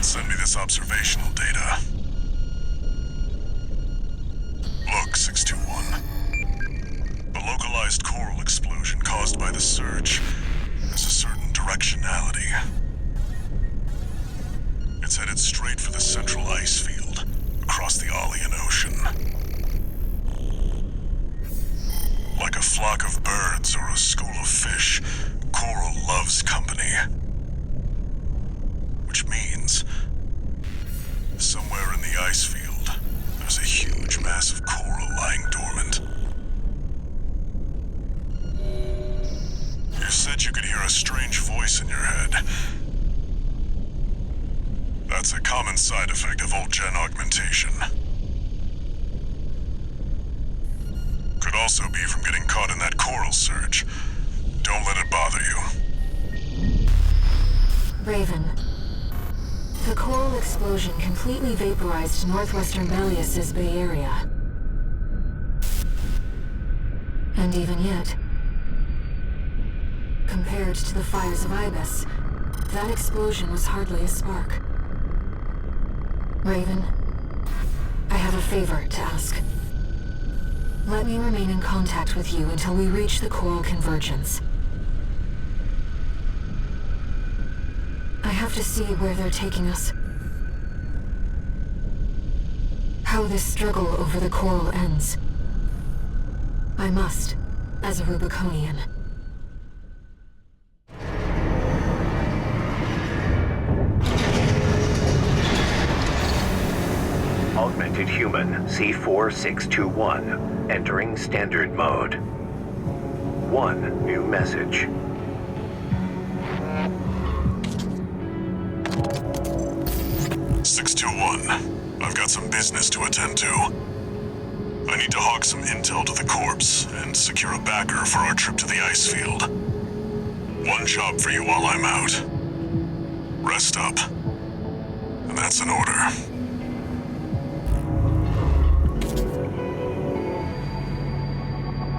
Send me this observational data. Look, 621. The localized coral explosion caused by the surge has a certain directionality. It's headed straight for the central ice field, across the Aalian Ocean. Like a flock of birds or a school of fish, coral loves company. Which means, somewhere in the ice field, there's a huge mass of coral lying dormant. You said you could hear a strange voice in your head. That's a common side effect of old gen augmentation. Could also be from getting caught in that coral surge. Don't let it bother you. Raven. The coral explosion completely vaporized northwestern Belius's Bay Area. And even yet, compared to the fires of Ibis, that explosion was hardly a spark. Raven, I have a favor to ask. Let me remain in contact with you until we reach the coral convergence. I have to see where they're taking us. How this struggle over the coral ends. I must, as a Rubiconian. Augmented human C4621, entering standard mode. One new message. I've got some business to attend to. I need to hawk some intel to the corpse and secure a backer for our trip to the ice field. One job for you while I'm out. Rest up. And that's an order.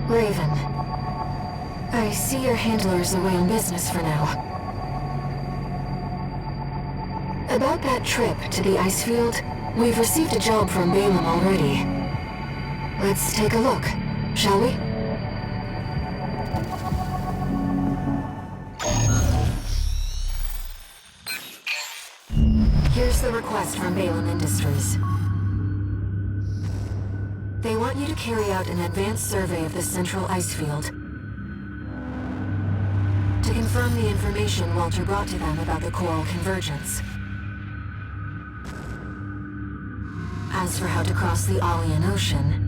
Raven, I see your handler's away on business for now. About that trip to the ice field, we've received a job from Balaam already. Let's take a look, shall we? Here's the request from Balaam Industries. They want you to carry out an advanced survey of the central ice field to confirm the information Walter brought to them about the coral convergence. As for how to cross the Aalian Ocean,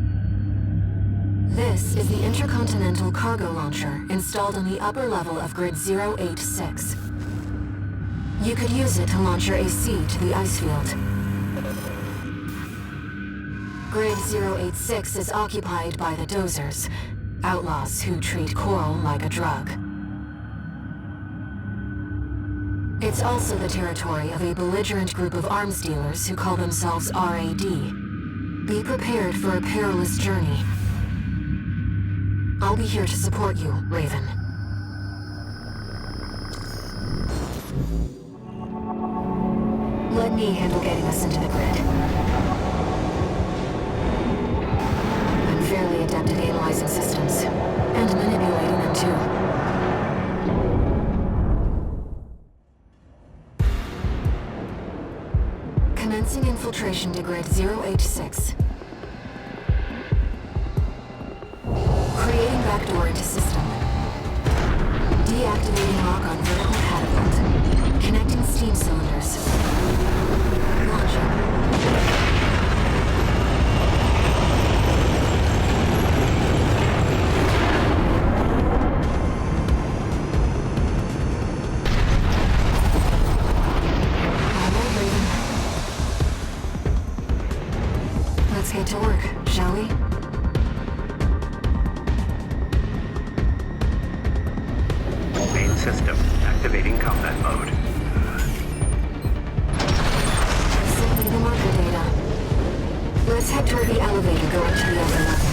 this is the intercontinental cargo launcher installed on the upper level of Grid 086. You could use it to launch your AC to the ice field. Grid 086 is occupied by the Dozers, outlaws who treat coral like a drug. It's also the territory of a belligerent group of arms dealers who call themselves RAD. Be prepared for a perilous journey. I'll be here to support you, Raven. Let me handle getting us into the grid. I'm fairly adept at analyzing systems, and manipulating them too. Commencing infiltration to Grid 086. Creating backdoor into system. Deactivating lock on vertical catapult. Connecting steam cylinders. Launching. Let's get to work, shall we? Main system activating combat mode. Sending the marker data. Let's head toward the elevator going to the upper level.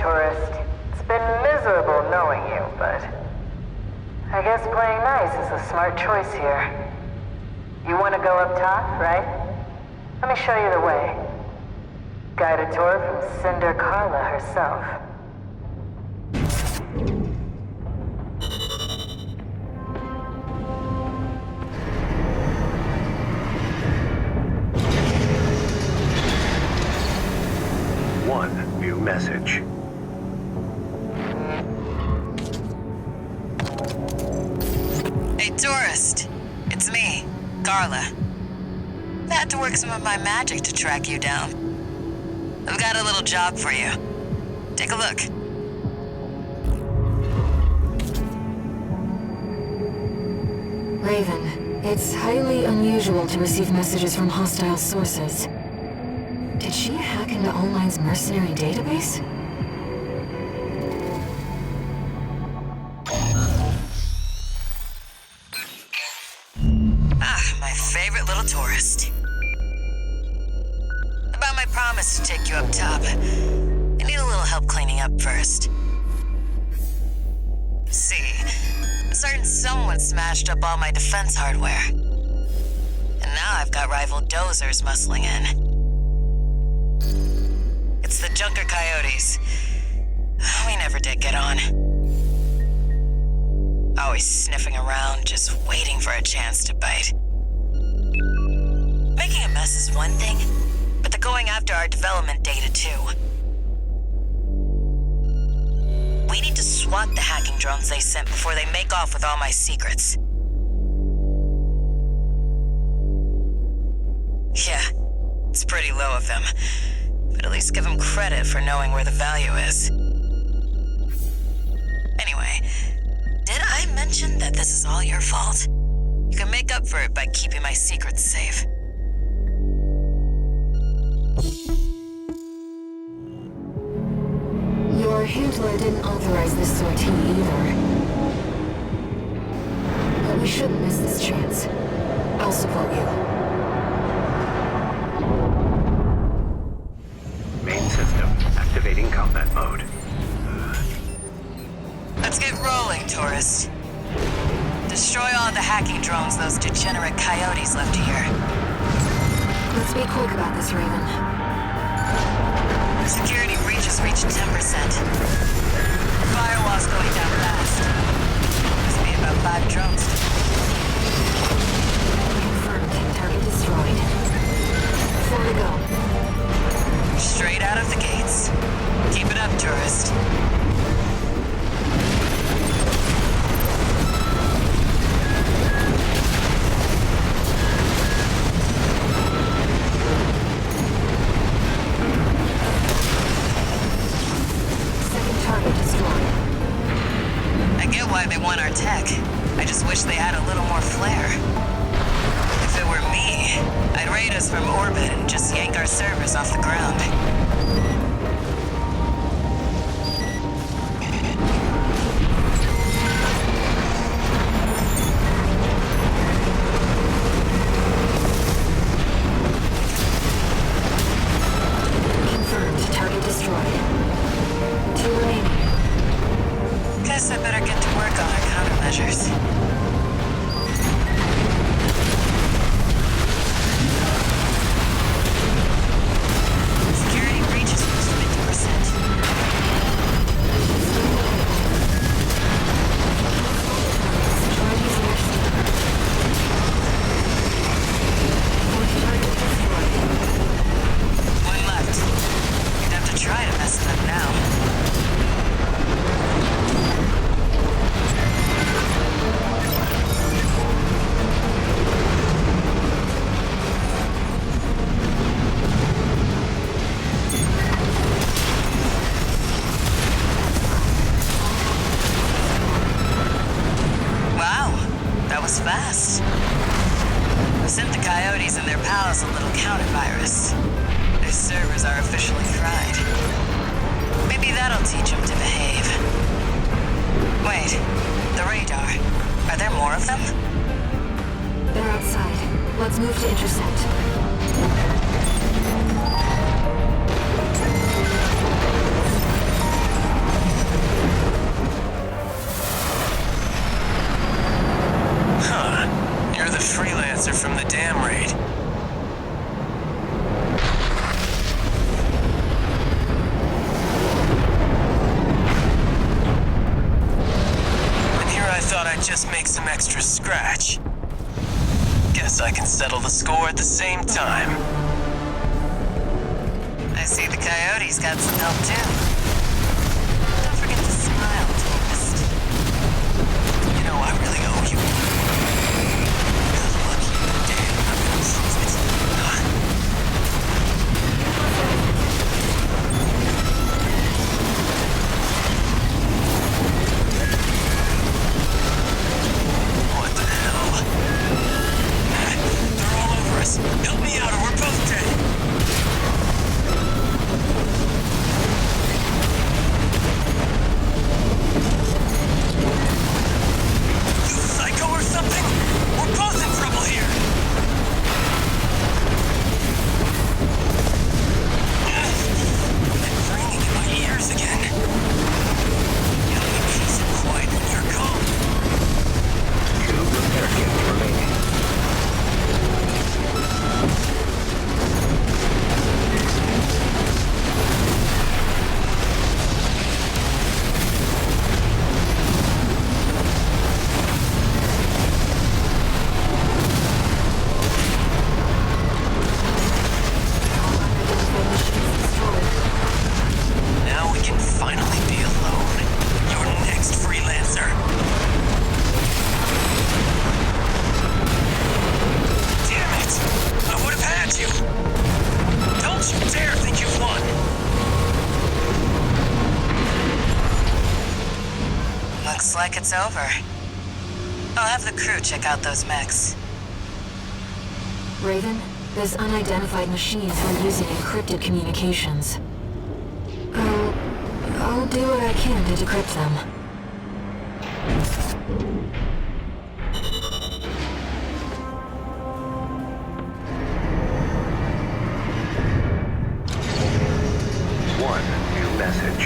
tourist. It's been miserable knowing you, but I guess playing nice is a smart choice here. You want to go up top, right? Let me show you the way. Guided tour from Cinder Carla herself. One new message. Hey, tourist. It's me, Carla. I had to work some of my magic to track you down. I've got a little job for you. Take a look. Raven, it's highly unusual to receive messages from hostile sources. Did she hack into All-Mine's mercenary database? My favorite little tourist. About my promise to take you up top. I need a little help cleaning up first. See, a certain someone smashed up all my defense hardware. And now I've got rival dozers muscling in. It's the Junker Coyotes. We never did get on. Always sniffing around, just waiting for a chance to bite. Making a mess is one thing, but they're going after our development data too. We need to swat the hacking drones they sent before they make off with all my secrets. Yeah, it's pretty low of them, but at least give them credit for knowing where the value is. Anyway, did I mention that this is all your fault? You can make up for it by keeping my secrets safe. Your handler didn't authorize this sortie either. But we shouldn't miss this chance. I'll support you. Main system activating combat mode. Let's get rolling, tourist. Destroy all the hacking drones those degenerate coyotes left here. Let's be quick about this, Raven. Security breaches reached 10%. Firewall's going down fast. Must be about 5 drones. Confirmed. Target destroyed. 4 to go. Straight out of the gates. Keep it up, tourist. Why they want our tech. I just wish they had a little more flair. If it were me, I'd raid us from orbit and just yank our servers off the ground. Confirmed. Target destroyed. 2 remaining. Guess I better get to work on our countermeasures. Security breach is reached 50%. One left. You'd have to try to mess it up now. Fast. We sent the coyotes and their pals a little counter-virus. Their servers are officially fried. Maybe that'll teach them to behave. Wait, the radar. Are there more of them? They're outside. Let's move to intercept. some extra scratch. Guess I can settle the score at the same time. I see the coyotes got some help too. Don't forget to smile, tourist. You know, I really owe you. Good luck, you damn. I'm gonna prove it. What the hell? They're all over us. Help me out or we're both dead. You psycho or something? We're both in trouble here. It's ringing in my ears again. You'll need peace and quiet when you're gone. 2 repair kits remaining. Now we can finally be alone. You're next, freelancer. Damn it! I would have had you! Don't you dare think you've won! Looks like it's over. I'll have the crew check out those mechs. Raven, those unidentified machines were using encrypted communications. I'll do what I can to decrypt them. One new message.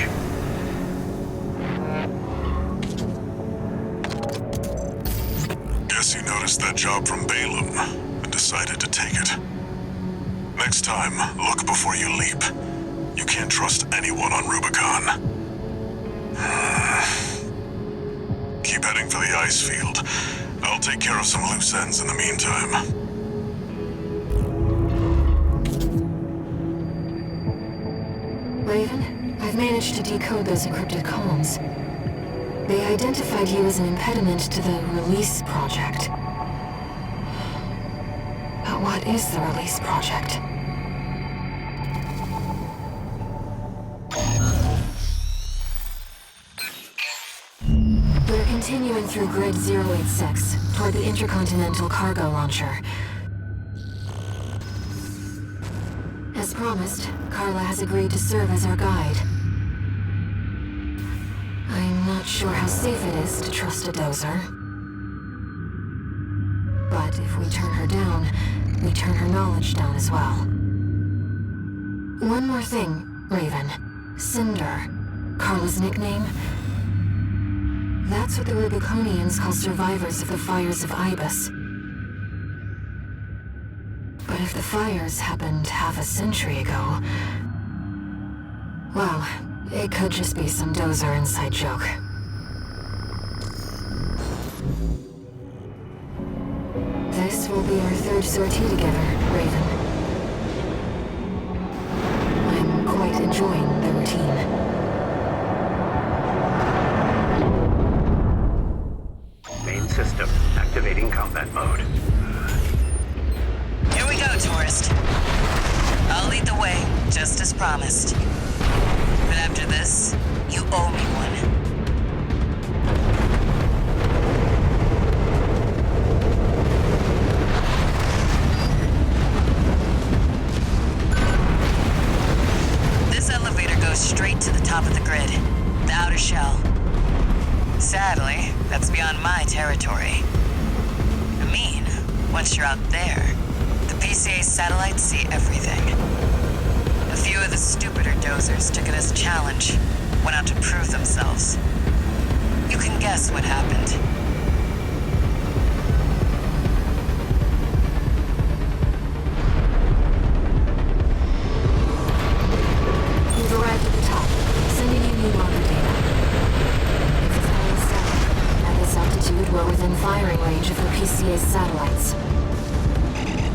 Guess you noticed that job from Balaam and decided to take it. Next time, look before you leap. You can't trust anyone on Rubicon. Keep heading for the ice field. I'll take care of some loose ends in the meantime. Raven, I've managed to decode those encrypted comms. They identified you as an impediment to the Release Project. But what is the Release Project? We're continuing through Grid 086 toward the Intercontinental Cargo Launcher. As promised, Carla has agreed to serve as our guide. I'm not sure how safe it is to trust a dozer. But if we turn her down, we turn her knowledge down as well. One more thing, Raven. Cinder. Carla's nickname? That's what the Rubiconians call survivors of the fires of Ibis. But if the fires happened half a century ago... well, it could just be some dozer inside joke. This will be our third sortie together, Raven. I'm quite enjoying the routine. Main system activating combat mode. Here we go, tourist. I'll lead the way, just as promised. But after this, you owe me one. This elevator goes straight to the top of the grid, the outer shell. Sadly, that's beyond my territory. I mean, once you're out there, the PCA satellites see everything. A few of the stupider dozers took it as a challenge, went out to prove themselves. You can guess what happened. We've arrived at the top, sending you new longer data. It's as I said, at this altitude, we're within fire PCA satellites.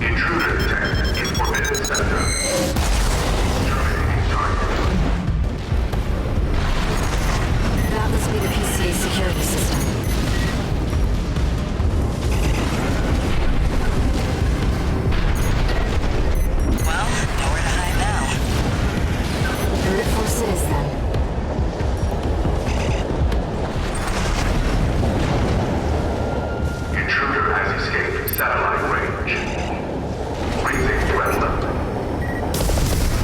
Intruder detected in forbidden sector. That must be the PCA security system. Well, nowhere to hide now. Heard it force it is then. Intruder has escaped satellite range. Raising threat level.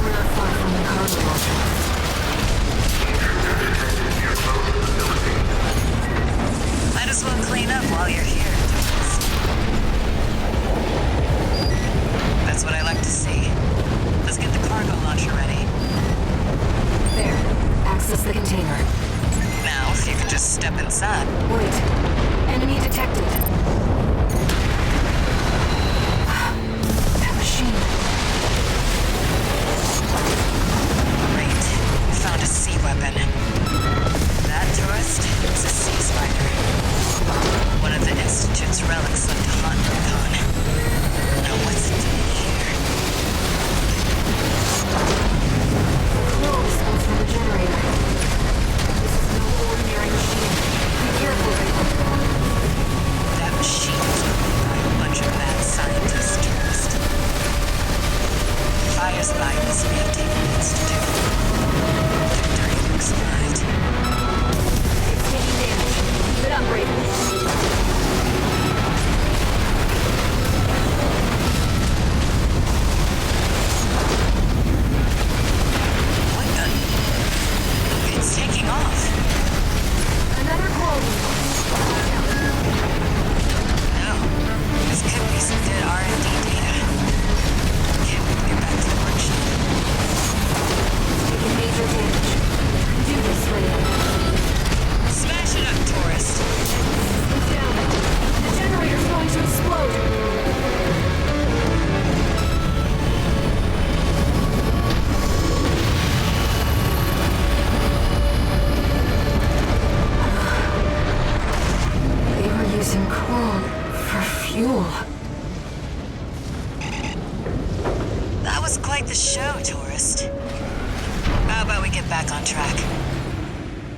We're not far from the cargo launcher. Intruder detected near close facility. Might as well clean up while you're here. That's what I like to see. Let's get the cargo launcher ready. There. Access the container. Now, if you can just step inside. Wait. Enemy detected. That machine. Great. We found a sea weapon. That tourist is a sea spider. One of the Institute's relics left to haunt Rubicon. Now what's it doing here? Fuel spills from the generator. This is no ordinary machine. Be careful, Raven. That machine was made by a bunch of mad scientists, tourist. Fires by this may have taken the Institute. Their dirty looks alive. It's taking damage. Keep it up, Raven. What the? It's taking off. Another coral response. No. This could be some good R&D data. Can't wait to get back to the workshop. Taking major damage. Do this, Raven. Smash it up, tourist. It's down. The generator's going to explode. They were using coral for fuel. That was quite the show, tourist. How about we get back on track?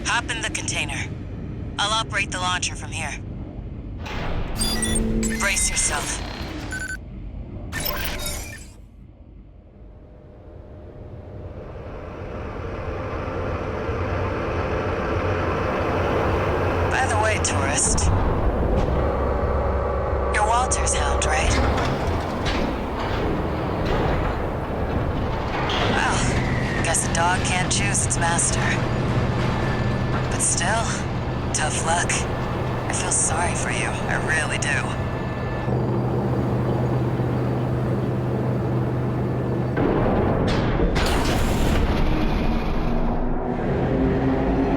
Hop in the container. I'll operate the launcher from here. Brace yourself. By the way, tourist, you're Walter's hound, right? Well, guess a dog can't choose its master. But still, tough luck. I feel sorry for you, I really do.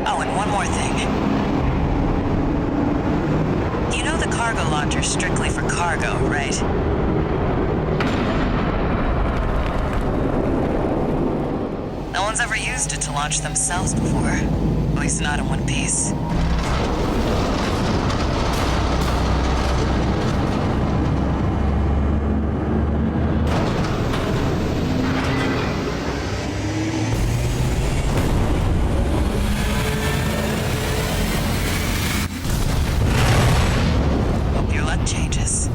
Oh, and one more thing. You know the cargo launcher's strictly for cargo, right? No one's ever used it to launch themselves before. At least not in one piece. Hope your luck changes.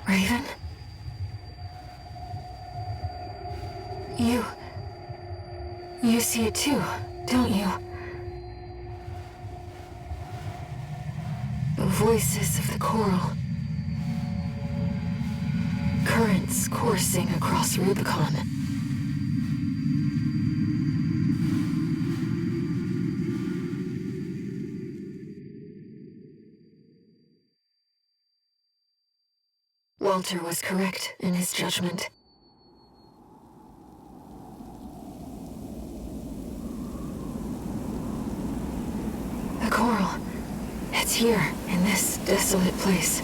Raven? You see it too, don't you? The voices of the coral. Currents coursing across Rubicon. Walter was correct in his judgment. The coral. It's here, in this desolate place.